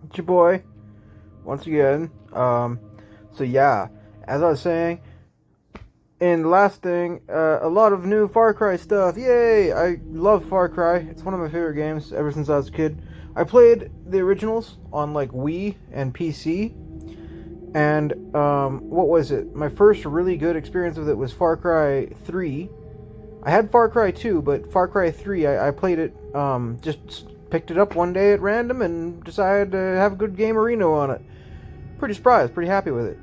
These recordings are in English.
It's your boy, once again. So yeah, as I was saying, in the last thing, a lot of new Far Cry stuff. Yay! I love Far Cry. It's one of my favorite games ever since I was a kid. I played the originals on like Wii and PC, and what was it? My first really good experience with it was Far Cry 3. I had Far Cry 2, but Far Cry 3, I played it, just picked it up one day at random and decided to have a good gamerino on it. Pretty surprised, pretty happy with it.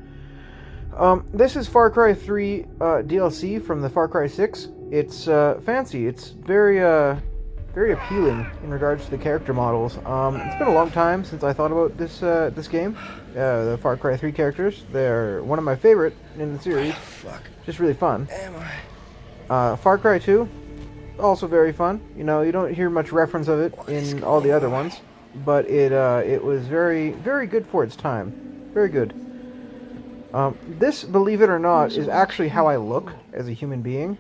This is Far Cry 3 DLC from the Far Cry 6. It's fancy. It's very appealing in regards to the character models. It's been a long time since I thought about this game. The Far Cry 3 characters. They're one of my favorite in the series. Just really fun. Far Cry 2, also very fun. You know, you don't hear much reference of it in all the other ones, but it was very, very good for its time. Very good. This, believe it or not, is actually how I look as a human being.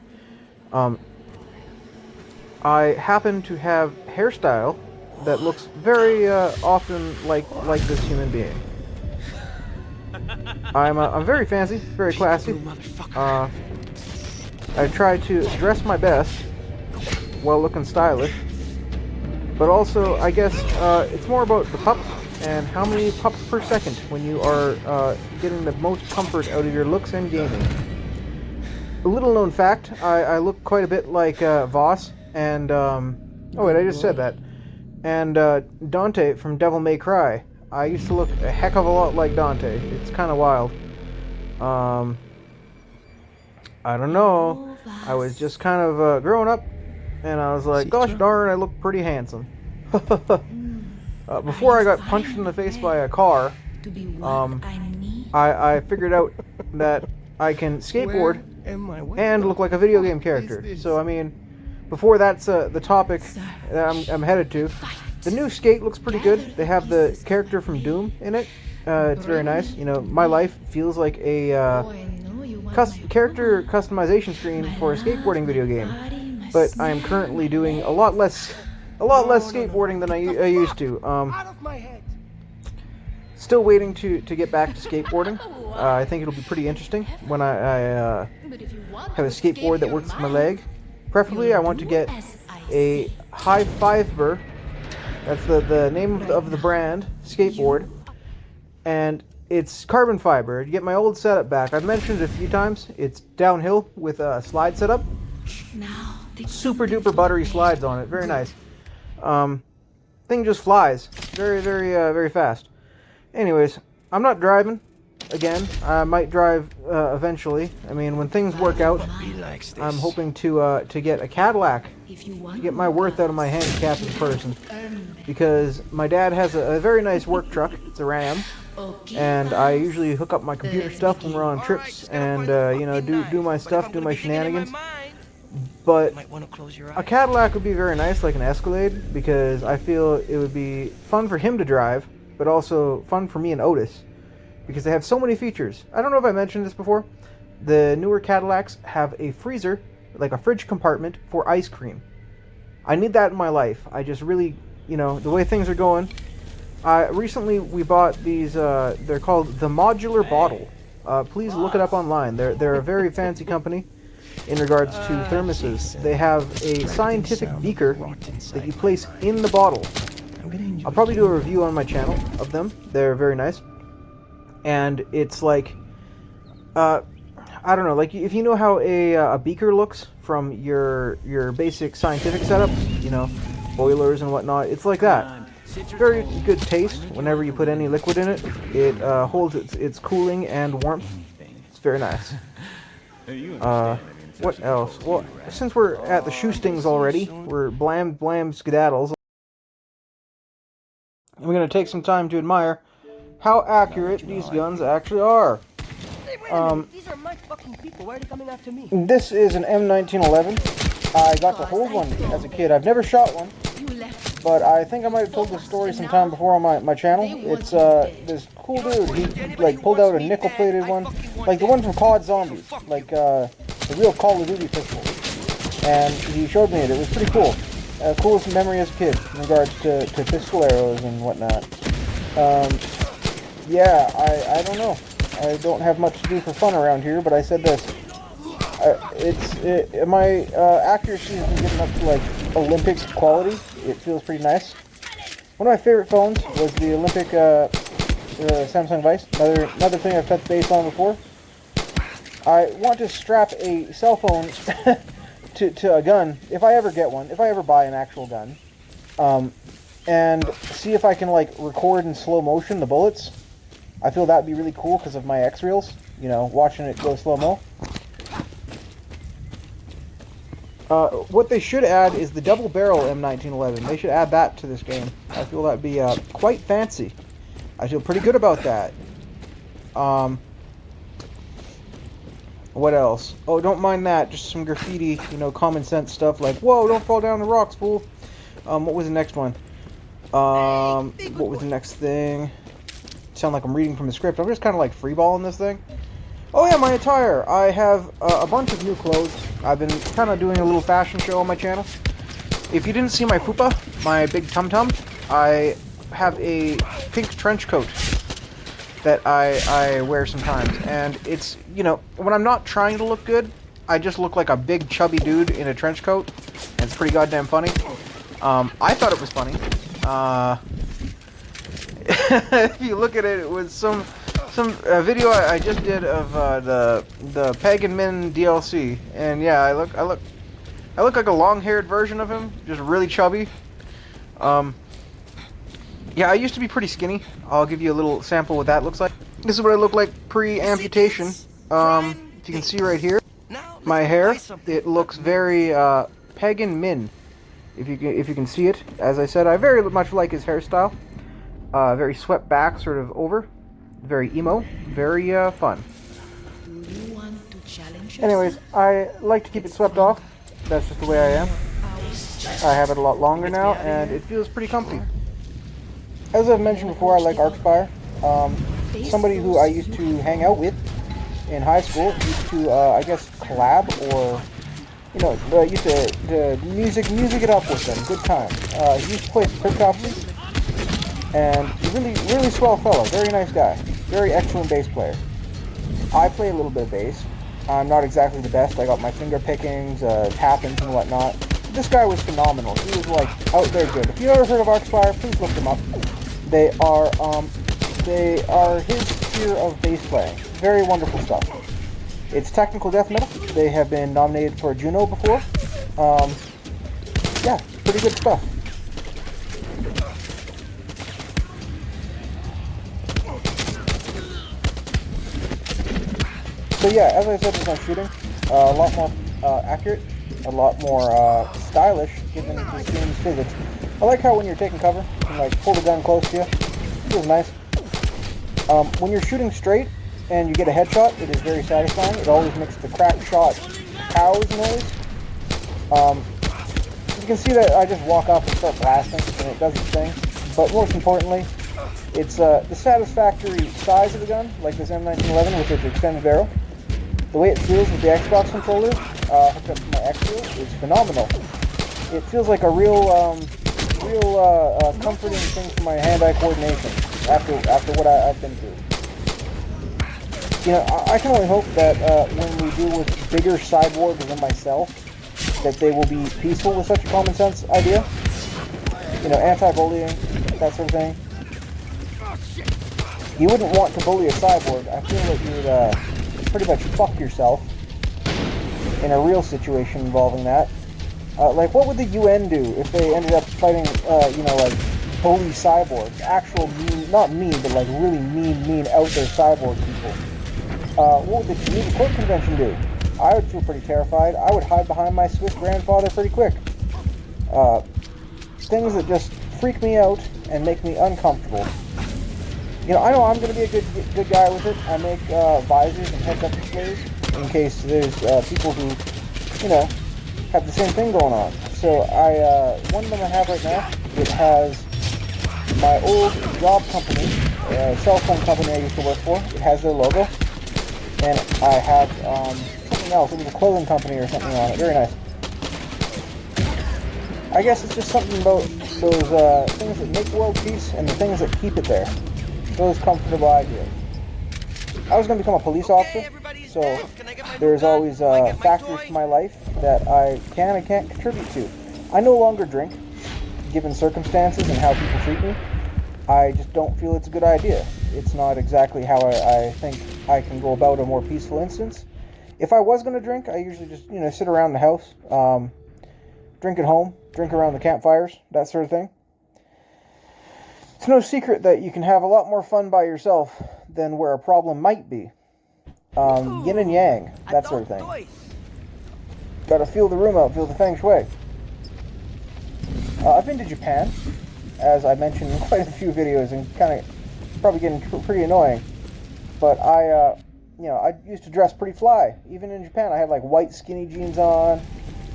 I happen to have hairstyle that looks very often like this human being. I'm very fancy, very classy. I try to dress my best while looking stylish, but also I guess it's more about the pups and how many pups per second when you are getting the most comfort out of your looks and gaming. A little known fact, I look quite a bit like Voss and oh wait, I just said that, and Dante from Devil May Cry. I used to look a heck of a lot like Dante. It's kind of wild. I don't know. I was just kind of growing up, and I was like, gosh darn, I look pretty handsome. Before I got punched in the face by a car, I figured out that I can skateboard and look like a video game character. So, I mean, before that's the topic that I'm headed to, the new Skate looks pretty good. They have the character from Doom in it. It's very nice. You know, my life feels like a character customization screen for a skateboarding video game, but I am currently doing a lot less skateboarding than I used to. Still waiting to get back to skateboarding. I think it'll be pretty interesting when I have a skateboard that works with my leg. Preferably, I want to get a High Fiber. That's the name of the brand skateboard, and it's carbon fiber. You get my old setup back. I've mentioned it a few times. It's downhill with a slide setup. Super duper buttery slides on it. Very nice. Thing just flies. Very, very, very fast. Anyways, I'm not driving. Again, I might drive eventually. I mean, when things work out, I'm hoping to get a Cadillac to get my worth out of my handicap as a person. Because my dad has a very nice work truck. It's a Ram. And I usually hook up my computer stuff when we're on trips and, you know, do my stuff, do my shenanigans. But a Cadillac would be very nice, like an Escalade, because I feel it would be fun for him to drive, but also fun for me and Otis, because they have so many features. I don't know if I mentioned this before. The newer Cadillacs have a freezer, like a fridge compartment for ice cream. I need that in my life. I just really, you know, the way things are going. Recently we bought these, they're called the Modular Bottle. Please look it up online. They're a very fancy company in regards to thermoses. They have a scientific beaker that you place in the bottle. I'll probably do a review on my channel of them. They're very nice. And it's like, I don't know, like if you know how a beaker looks from your basic scientific setups, you know, boilers and whatnot, it's like that. Very good taste whenever you put any liquid in it. It holds its cooling and warmth. It's very nice. What else? Well, since we're at the shoe stings already, we're blam skedaddles. And we're going to take some time to admire how accurate these guns actually are. These are my fucking people. Why are they coming after me? This is an M1911. I got to hold one as a kid. I've never shot one, but I think I might have told this story sometime before on my channel. It's this cool dude. He like pulled out a nickel-plated one, like the one from COD Zombies, like the real Call of Duty pistol. And he showed me it. It was pretty cool. Coolest memory as a kid in regards to pistol arrows and whatnot. Yeah, I don't know. I don't have much to do for fun around here, but I said this. My accuracy has been getting up to like Olympic quality. It feels pretty nice. One of my favorite phones was the Olympic Samsung Vice. Another thing I've touched base on before. I want to strap a cell phone to a gun if I ever get one. If I ever buy an actual gun, and see if I can like record in slow motion the bullets. I feel that'd be really cool because of my X-reels. You know, watching it go slow-mo. What they should add is the double barrel M1911. They should add that to this game. I feel that'd be quite fancy. I feel pretty good about that. What else? Oh, don't mind that. Just some graffiti, you know, common sense stuff like, whoa, don't fall down the rocks, fool. What was the next one? What was the next thing? Sound like I'm reading from the script. I'm just kind of like freeballing this thing. Oh yeah, my attire. I have a bunch of new clothes. I've been kind of doing a little fashion show on my channel. If you didn't see my pupa, my big tum-tum, I have a pink trench coat that I wear sometimes. And it's, you know, when I'm not trying to look good, I just look like a big chubby dude in a trench coat. And it's pretty goddamn funny. I thought it was funny. If you look at it, it was some video I just did of the Pagan Min DLC, and yeah, I look like a long-haired version of him, just really chubby. Yeah, I used to be pretty skinny. I'll give you a little sample what that looks like. This is what I look like pre-amputation. If you can see right here, my hair, it looks very Pagan Min. If you can see it, as I said, I very much like his hairstyle. Very swept back, sort of over. Very emo. Very fun. Anyways, I like to keep it swept off. That's just the way I am. I have it a lot longer now, and it feels pretty comfy. As I've mentioned before, I like Arcspire. Somebody who I used to hang out with in high school used to, I guess, collab or, you know, used to music it up with them. Good time. He used to play Cryptopsy. And really swell fellow, very nice guy, very excellent bass player. I play a little bit of bass. I'm not exactly the best. I got my finger pickings, tappings and whatnot. This guy was phenomenal. He was like out there good. If you ever heard of Arcspire, please look them up. They are his tier of bass playing. Very wonderful stuff. It's technical death metal. They have been nominated for a Juno before. Yeah, pretty good stuff. So yeah, as I said with my shooting, a lot more accurate, a lot more stylish given the game's physics. I like how when you're taking cover, you can like pull the gun close to you. It feels nice. When you're shooting straight and you get a headshot, it is very satisfying. It always makes the crack shot powers noise. You can see that I just walk up and start blasting and it does its thing. But most importantly, it's the satisfactory size of the gun, like this M1911 with its extended barrel. The way it feels with the Xbox controller hooked up to my X-Reel is phenomenal. It feels like a real comforting thing for my hand-eye coordination after what I've been through. You know, I can only hope that when we deal with bigger cyborgs than myself, that they will be peaceful with such a common sense idea. You know, anti-bullying, that sort of thing. You wouldn't want to bully a cyborg. I feel like you'd pretty much fuck yourself in a real situation involving that. Like, what would the UN do if they ended up fighting, you know, like, bully cyborgs? Actual mean, not mean, but like really mean out there cyborg people. What would the Geneva Court Convention do? I would feel pretty terrified. I would hide behind my Swiss grandfather pretty quick. Things that just freak me out and make me uncomfortable. You know I'm going to be a good guy with it. I make visors and heads-up displays in case there's people who, you know, have the same thing going on. So one of them I have right now, it has my old job company, cell phone company I used to work for. It has their logo. And I have something else. It was a clothing company or something on it. Very nice. I guess it's just something about those things that make world peace and the things that keep it there. Those comfortable ideas. I was going to become a police officer, so there's always factors to my life that I can and can't contribute to. I no longer drink, given circumstances and how people treat me. I just don't feel it's a good idea. It's not exactly how I think I can go about a more peaceful instance. If I was going to drink, I usually just, sit around the house, drink at home, drink around the campfires, that sort of thing. It's no secret that you can have a lot more fun by yourself than where a problem might be. Yin and yang, that sort of thing. Gotta feel the room out, feel the feng shui. I've been to Japan, as I mentioned in quite a few videos, and kind of probably getting pretty annoying. But I used to dress pretty fly. Even in Japan, I had like white skinny jeans on.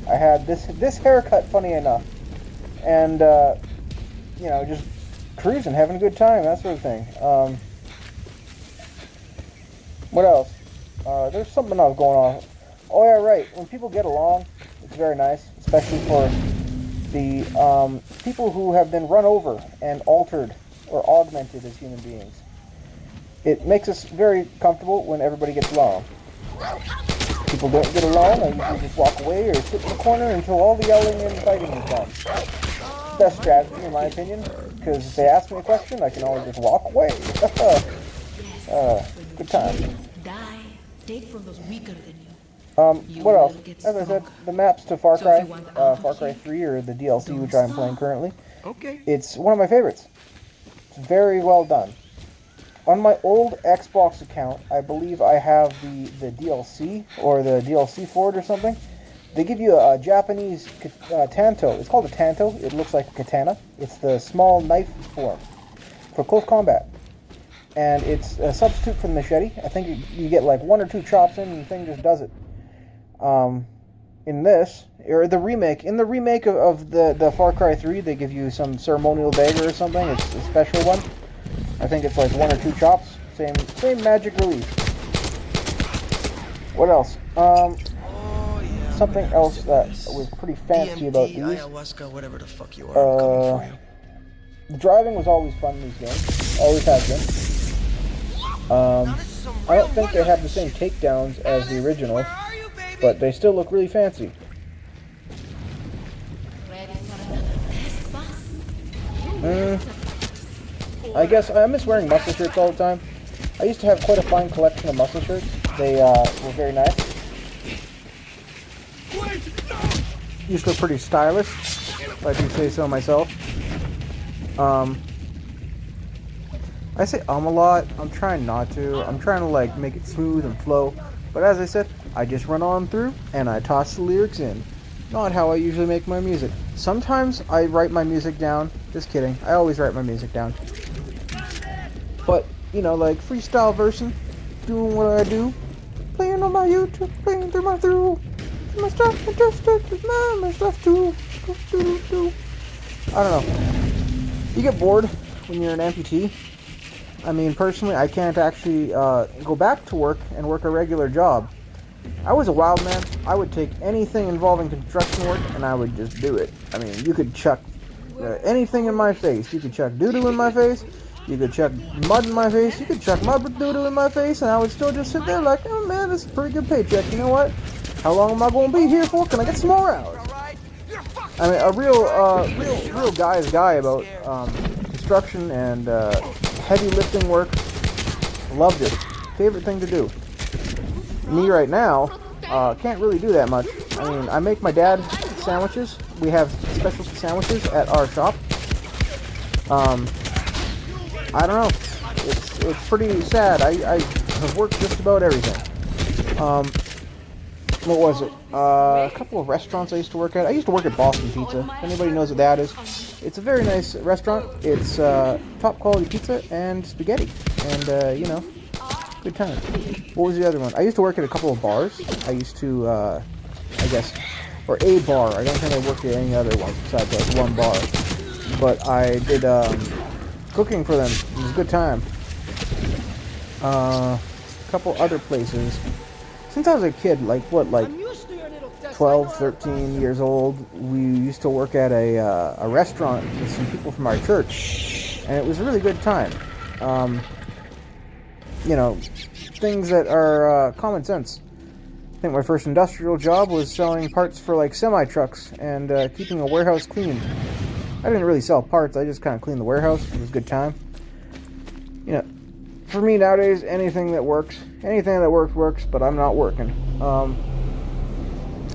I had this haircut, funny enough, and just cruising, having a good time, that sort of thing. What else? There's something else going on. Oh yeah, right. When people get along, it's very nice, especially for the people who have been run over and altered or augmented as human beings. It makes us very comfortable when everybody gets along. People don't get along, I usually just walk away or sit in the corner until all the yelling and fighting is done. Best strategy, in my opinion, because if they ask me a question, I can always just walk away. Good time. What else? As I said, the maps to Far Cry 3, or the DLC, which I'm playing currently. Okay. It's one of my favorites. It's very well done. On my old Xbox account, I believe I have the DLC, or the DLC for it or something. They give you a Japanese tanto. It's called a tanto. It looks like a katana. It's the small knife form for close combat. And it's a substitute for the machete. I think you get like 1 or 2 chops in and the thing just does it. In this, or the remake, of the Far Cry 3, they give you some ceremonial dagger or something. It's a special one. I think it's like 1 or 2 chops. Same magic relief. What else? Something else that was pretty fancy about these. Ayahuasca, whatever the fuck you are, I'm coming for you. The driving was always fun in these games. Always has been. I don't think they have the same takedowns as the originals, but they still look really fancy. I guess I miss wearing muscle shirts all the time. I used to have quite a fine collection of muscle shirts. They were very nice. Used to look pretty stylish, if I do say so myself. I say a lot. I'm trying not to. I'm trying to like make it smooth and flow. But as I said, I just run on through and I toss the lyrics in. Not how I usually make my music. Sometimes I write my music down. Just kidding. I always write my music down. But, like freestyle versing, doing what I do, playing on my YouTube, playing through my through. My stuff, my stuff too. I don't know. You get bored when you're an amputee. I mean, personally, I can't actually go back to work and work a regular job. I was a wild man. I would take anything involving construction work and I would just do it. I mean, you could chuck anything in my face. You could chuck doo-doo in my face. You could chuck mud in my face. You could chuck mud with doo-doo in my face, and I would still just sit there like, oh man, this is a pretty good paycheck. You know what? How long am I going to be here for? Can I get some more hours? I mean, a real guy's guy about construction and heavy lifting work. Loved it. Favorite thing to do. Me right now, can't really do that much. I mean, I make my dad sandwiches. We have specialty sandwiches at our shop. I don't know. It's pretty sad. I have worked just about everything. What was it? A couple of restaurants I used to work at. I used to work at Boston Pizza. If anybody knows what that is. It's a very nice restaurant. It's top quality pizza and spaghetti. And, good time. What was the other one? I used to work at a couple of bars. I used to, or a bar. I don't think I worked at any other ones besides like one bar. But I did cooking for them. It was a good time. A couple other places. Since I was a kid, like 12 12, 13 years old, we used to work at a restaurant with some people from our church, and it was a really good time. You know, things that are common sense. I think my first industrial job was selling parts for like semi-trucks and keeping a warehouse clean. I didn't really sell parts, I just kind of cleaned the warehouse. It was a good time. You know, for me nowadays, anything that works, works, but I'm not working.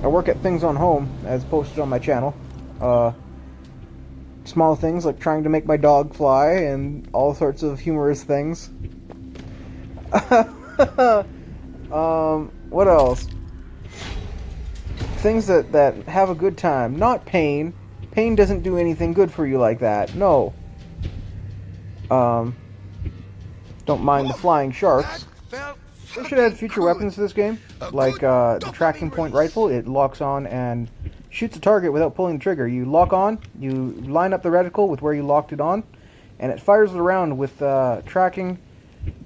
I work at things on home, as posted on my channel. Small things like trying to make my dog fly and all sorts of humorous things. What else? Things that have a good time, not pain. Pain doesn't do anything good for you like that. No. Don't mind the flying sharks. They should add future weapons to this game, like the tracking point rifle. It locks on and shoots a target without pulling the trigger. You lock on, you line up the reticle with where you locked it on, and it fires it around with tracking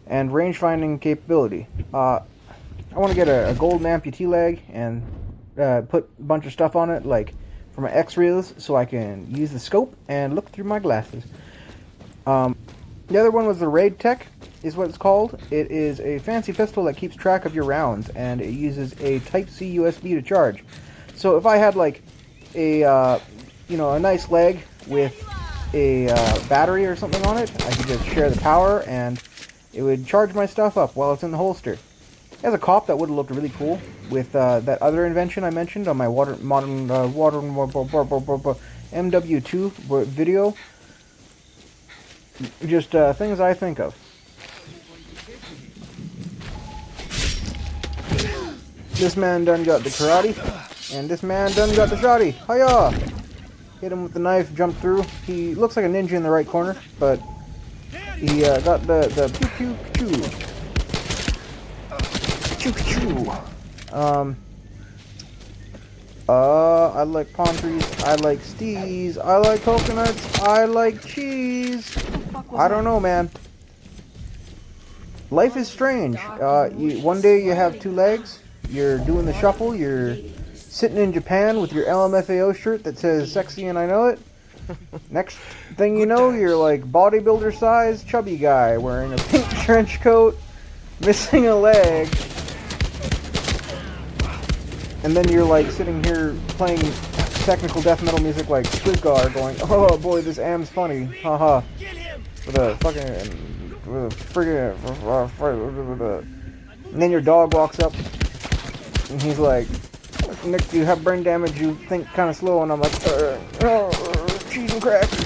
and range finding capability. I want to get a golden amputee leg and put a bunch of stuff on it, like for my X-rays, so I can use the scope and look through my glasses. The other one was the Raid Tech, is what it's called. It is a fancy pistol that keeps track of your rounds, and it uses a Type-C USB to charge. So if I had like a a nice leg with a battery or something on it, I could just share the power, and it would charge my stuff up while it's in the holster. As a cop, that would have looked really cool with that other invention I mentioned on my modern MW2 video. Just things I think of. This man done got the karate, and this man done got the shotty. Hiya! Hit him with the knife, jumped through. He looks like a ninja in the right corner, but he got the pew pew pew. Pew pew. I like palm trees, I like stees, I like coconuts, I like cheese. I don't know, man. Life is strange. One day you have two legs, you're doing the shuffle, you're sitting in Japan with your LMFAO shirt that says sexy and I know it. Next thing you know, you're like bodybuilder size chubby guy wearing a pink trench coat, missing a leg. And then you're like sitting here playing technical death metal music like Squidgar, going, oh boy, this am's funny, haha. With a friggin', and then your dog walks up, and he's like, Nick, you have brain damage, you think kind of slow, and I'm like, cheese and crackers.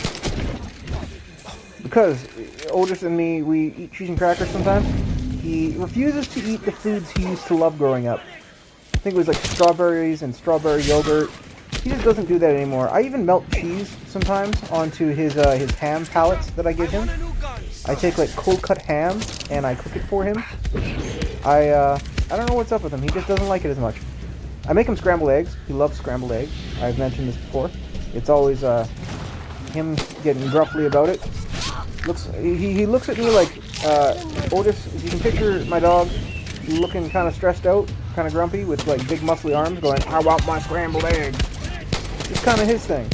Because Otis and me, we eat cheese and crackers sometimes. He refuses to eat the foods he used to love growing up. I think it was like strawberries and strawberry yogurt. He just doesn't do that anymore. I even melt cheese sometimes onto his ham pellets that I give him. I take like cold cut ham and I cook it for him. I don't know what's up with him. He just doesn't like it as much. I make him scrambled eggs. He loves scrambled eggs. I've mentioned this before. It's always him getting gruffly about it. He looks at me like Otis. If you can picture my dog looking kind of stressed out, kind of grumpy, with like big muscly arms, going, "I want my scrambled eggs." It's kind of his thing.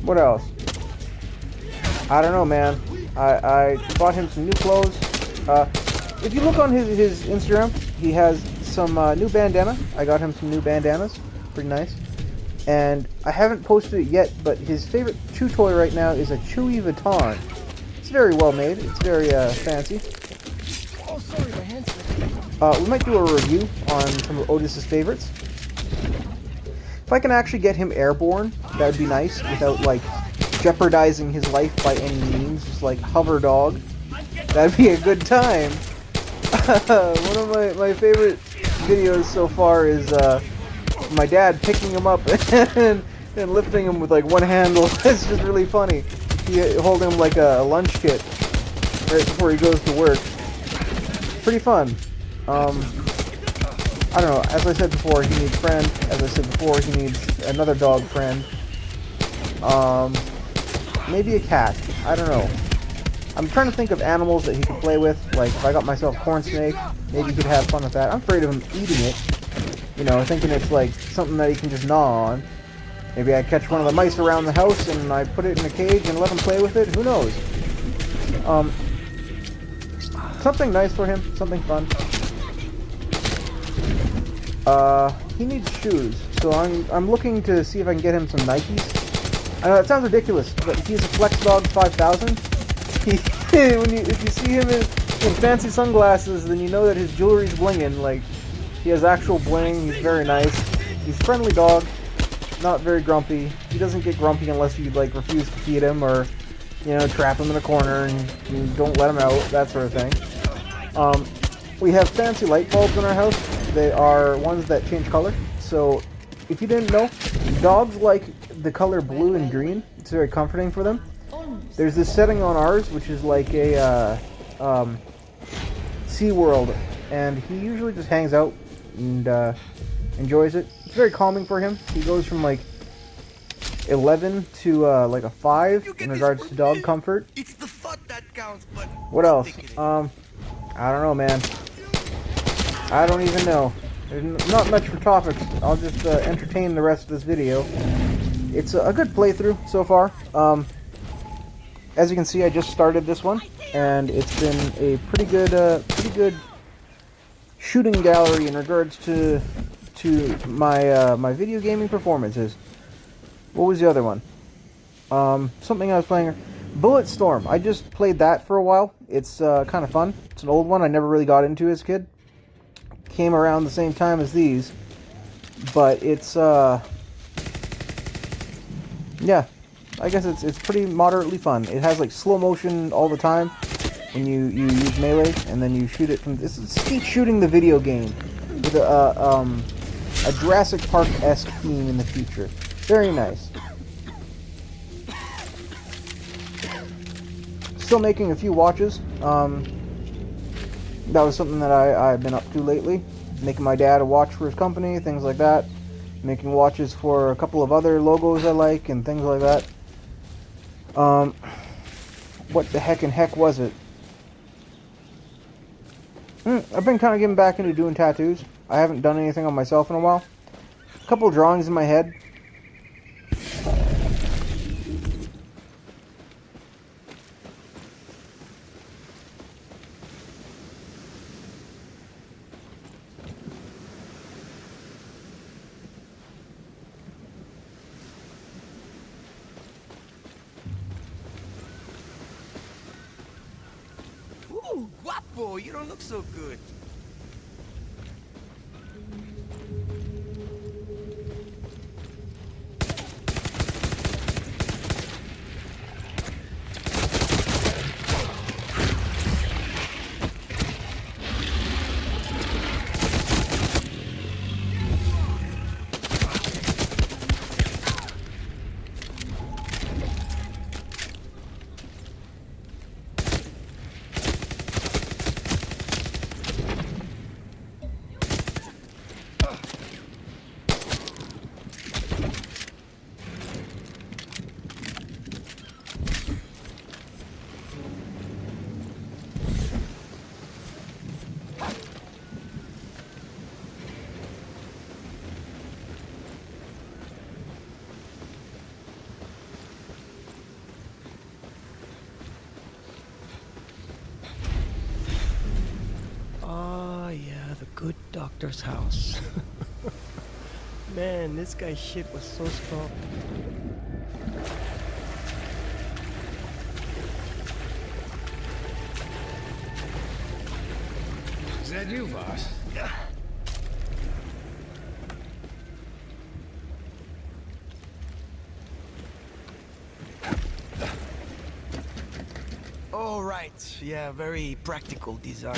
What else? I don't know, man. I bought him some new clothes. If you look on his Instagram, he has some new bandana. I got him some new bandanas. Pretty nice. And I haven't posted it yet, but his favorite chew toy right now is a Chewy Vuitton. It's very well made. It's very fancy. Oh, sorry, my hands. We might do a review on some of Otis's favorites. If I can actually get him airborne, that would be nice, without like jeopardizing his life by any means. Just like hover dog. That'd be a good time. One of my favorite videos so far is my dad picking him up and lifting him with like one handle. It's just really funny. He hold him like a lunch kit right before he goes to work. Pretty fun. I don't know. As I said before, he needs friend. As I said before, he needs another dog friend. Maybe a cat. I don't know. I'm trying to think of animals that he could play with. Like if I got myself a corn snake, maybe he could have fun with that. I'm afraid of him eating it. You know, thinking it's like something that he can just gnaw on. Maybe I catch one of the mice around the house and I put it in a cage and let him play with it. Who knows? Something nice for him. Something fun. He needs shoes, so I'm looking to see if I can get him some Nikes. I know that sounds ridiculous, but he's a Flex Dog 5000. If you see him in fancy sunglasses, then you know that his jewelry's blinging. Like, he has actual bling. He's very nice. He's a friendly dog, not very grumpy. He doesn't get grumpy unless you like refuse to feed him or, you know, trap him in a corner and you don't let him out, that sort of thing. We have fancy light bulbs in our house. They are ones that change color. So, if you didn't know, dogs like the color blue and green. It's very comforting for them. There's this setting on ours, which is like a SeaWorld, and he usually just hangs out and enjoys it. It's very calming for him. He goes from like 11 to like a 5 in regards to dog comfort. It's the thought that counts, but What else? I don't know, man. I don't even know. There's not much for topics. I'll just entertain the rest of this video. It's a good playthrough so far. As you can see, I just started this one, and it's been a pretty good shooting gallery in regards to my my video gaming performances. What was the other one? Something I was playing. Bulletstorm. I just played that for a while. It's kind of fun. It's an old one I never really got into as a kid. Came around the same time as these, but it's yeah, I guess it's pretty moderately fun. It has like slow motion all the time when you use melee, and then you shoot it from. This is skeet shooting the video game with a Jurassic Park-esque theme in the future. Very nice. Still making a few watches. That was something that I've been up to lately. Making my dad a watch for his company, things like that. Making watches for a couple of other logos I like and things like that. What the heck was it? I've been kind of getting back into doing tattoos. I haven't done anything on myself in a while. A couple of drawings in my head. Ooh, guapo, you don't look so good. Oh, yeah, the good doctor's house. Man, this guy's shit was so strong. Is that you, boss? Oh, right. Yeah, very practical design.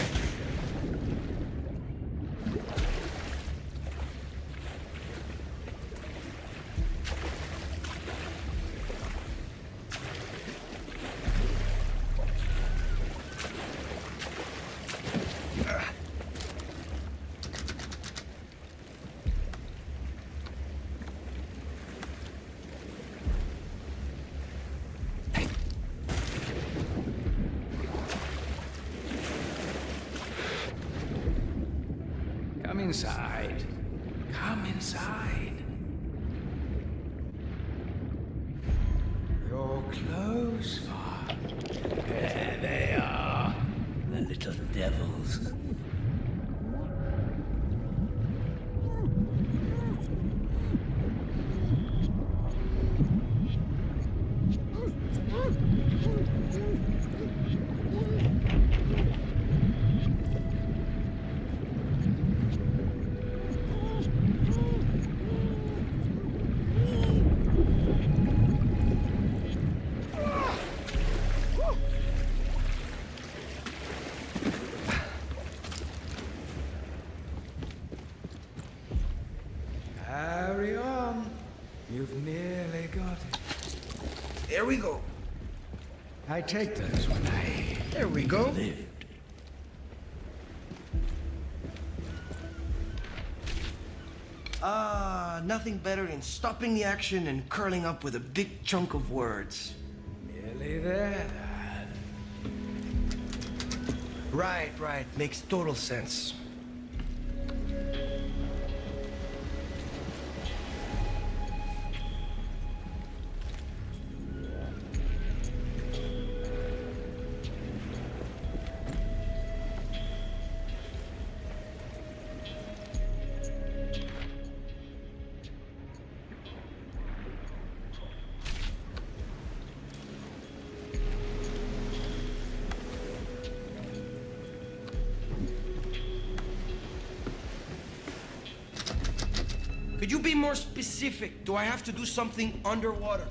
Come inside. inside. Your clothes, Var. There they are. The little devils. Carry on. You've nearly got it. There we go. I take those when I There we go. lived. Nothing better than stopping the action and curling up with a big chunk of words. Nearly there, Dad. Right. Makes total sense. Could you be more specific? Do I have to do something underwater?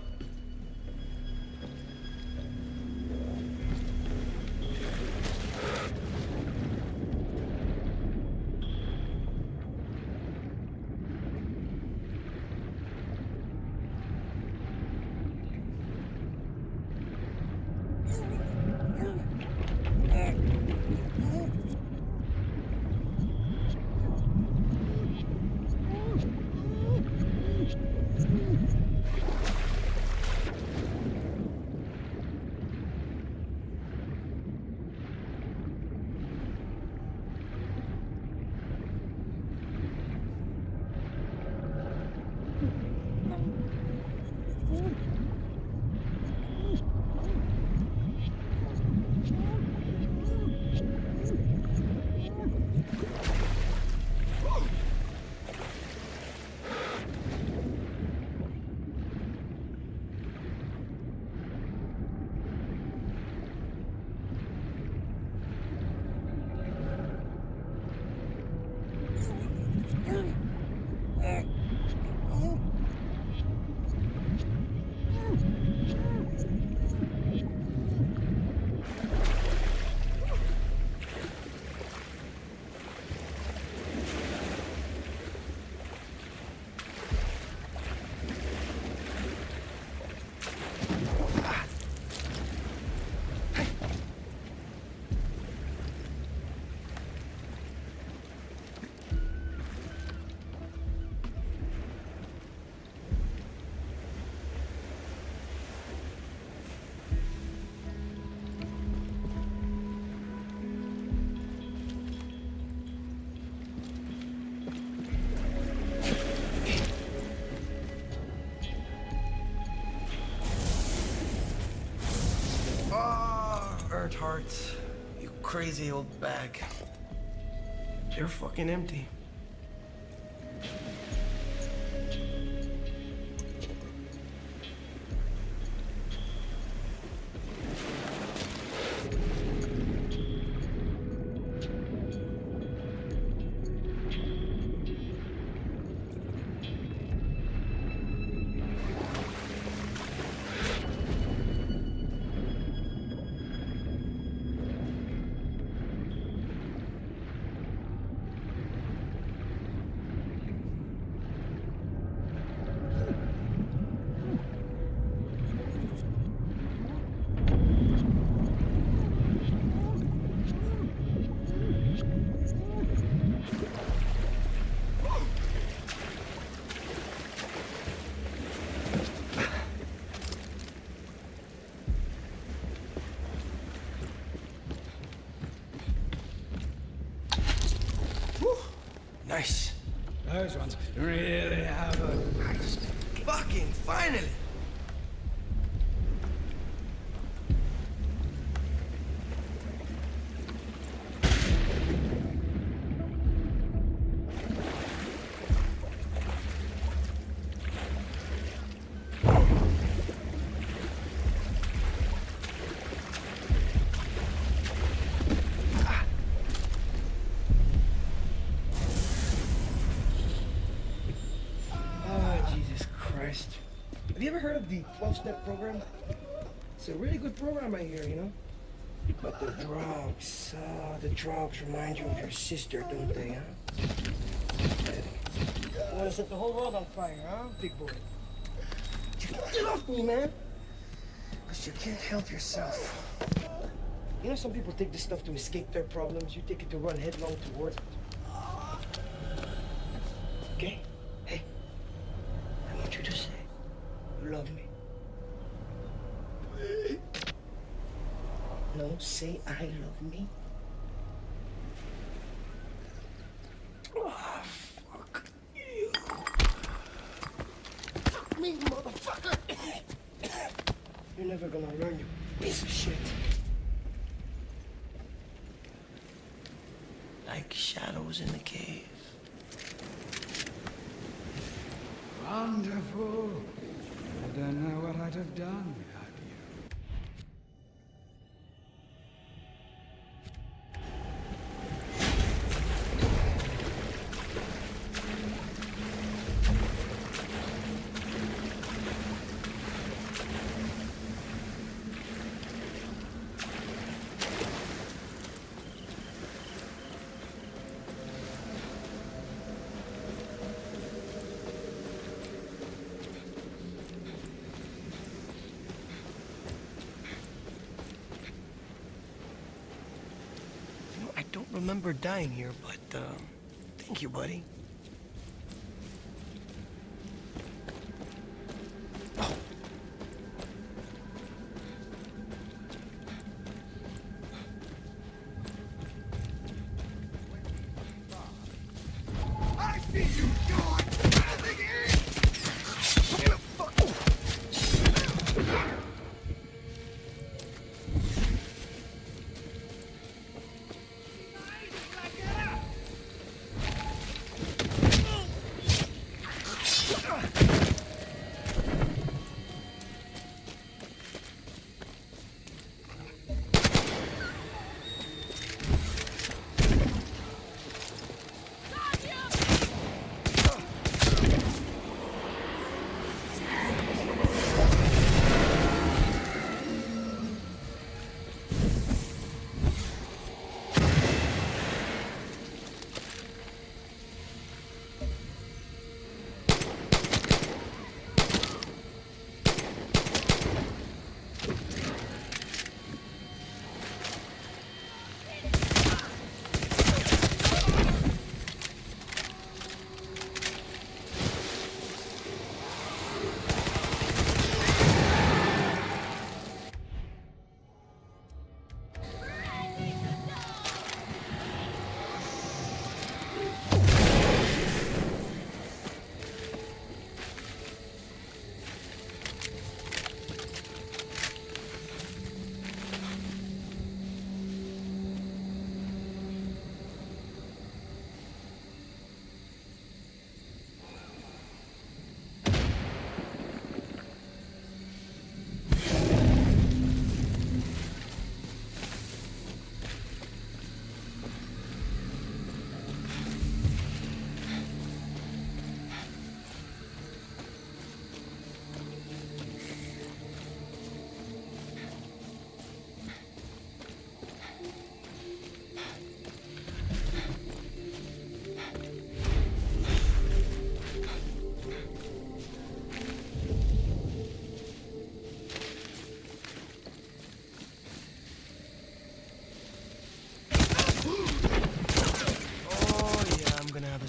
Earned hearts, you crazy old bag. They're fucking empty. Nice. Those ones really have a nice. Fucking finally! Oh, Jesus Christ. Have you ever heard of the 12-step program? It's a really good program I hear, you know? But the drugs remind you of your sister, don't they, huh? You wanna set the whole world on fire, huh, big boy? Get off me, man! Because you can't help yourself. You know, some people take this stuff to escape their problems. You take it to run headlong towards it. Okay? Hey, I want you to say, you love me. No, say I love me. Oh, fuck you. Fuck me, motherfucker. You're never gonna learn, you piece of shit. Like shadows in the cave. Wonderful. I don't know what I'd have done without you. I don't remember dying here, but, thank you, buddy. I see you, God! Nothing in!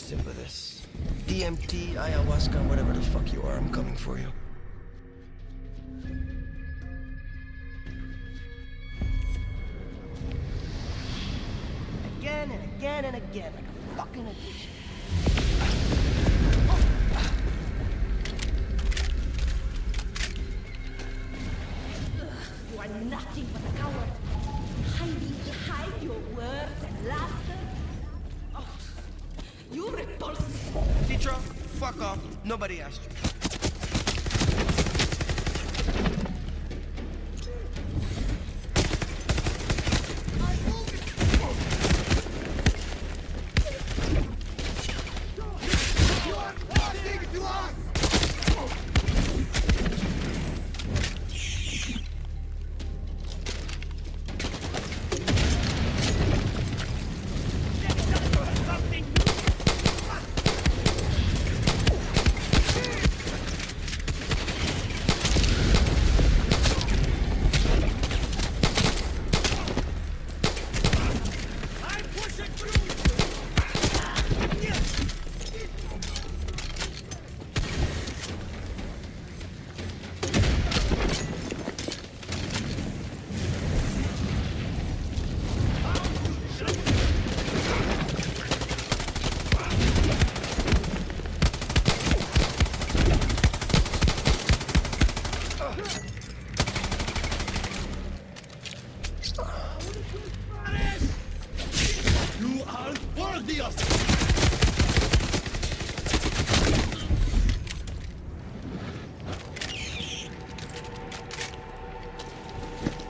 sip of this. DMT, ayahuasca, whatever the fuck you are, I'm coming for you. Again and again and again, like a fucking addiction. nothing but a coward. Hiding behind your words and laughter. Oh, you repulse me. Teacher, fuck off. Nobody asked you. You are worthy of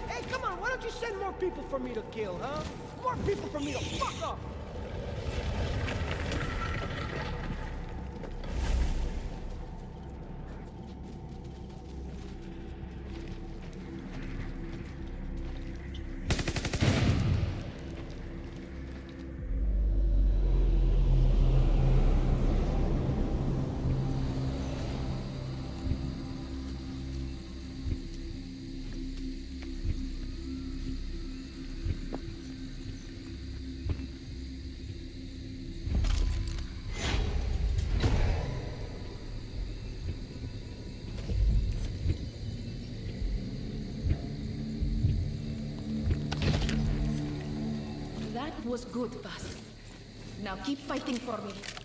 Hey, come on, why don't you send more people for me to kill, huh? More people for me to fuck up! That was good, Vas. Now keep fighting for me.